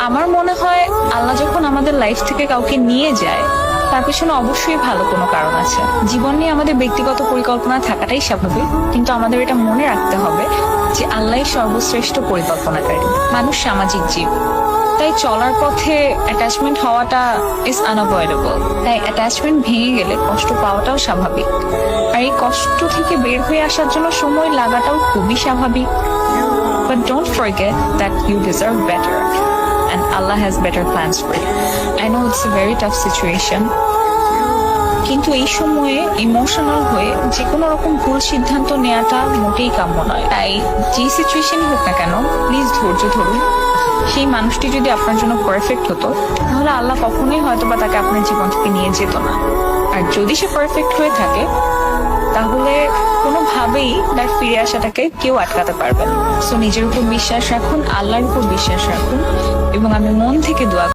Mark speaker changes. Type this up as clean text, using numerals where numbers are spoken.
Speaker 1: আমার মনে হয় আল্লাহ যখন আমাদের লাইফ থেকে কাউকে নিয়ে যায় তার পিছনে অবশ্যই ভালো কোনো কারণ আছে। জীবন নিয়ে আমাদের ব্যক্তিগত পরিকল্পনা থাকাটাই স্বাভাবিক, কিন্তু আমাদের এটা মনে রাখতে হবে যে আল্লাহই সর্বশ্রেষ্ঠ পরিকল্পনাকারী। মানুষ সামাজিক জীব, তাই চলার পথে অ্যাটাচমেন্ট হওয়াটা ইজ আনঅ্যাভয়েডেবল। তাই অ্যাটাচমেন্ট ভেঙে গেলে কষ্ট পাওয়াটাও স্বাভাবিক, আর এই কষ্ট থেকে বের হয়ে আসার জন্য সময় লাগাটাও খুবই স্বাভাবিক। But don't forget that you deserve better and Allah has better plans for you. I know it's a very tough situation, কিন্তু এই সময়ে ইমোশনাল হয়ে যে কোনো রকম ভুল সিদ্ধান্ত নেওয়াটা মোটেই কাম্য নয়। তাই যে সিচুয়েশন হোক না কেন, প্লিজ ধৈর্য ধরুন। সেই মানুষটি যদি আপনার জন্য পারফেক্ট হতো, তাহলে আল্লাহ কখনোই হয়তো বা তাকে আপনার জীবন থেকে নিয়ে যেত না। আর যদি সে পারফেক্ট হয়ে থাকে, তাহলে কোনোভাবেই তার ফিরে আসাটাকে কেউ আটকাতে পারবে না। সো নিজের উপর বিশ্বাস রাখুন, আল্লাহর উপর বিশ্বাস রাখুন, এবং আমি মন থেকে দোয়া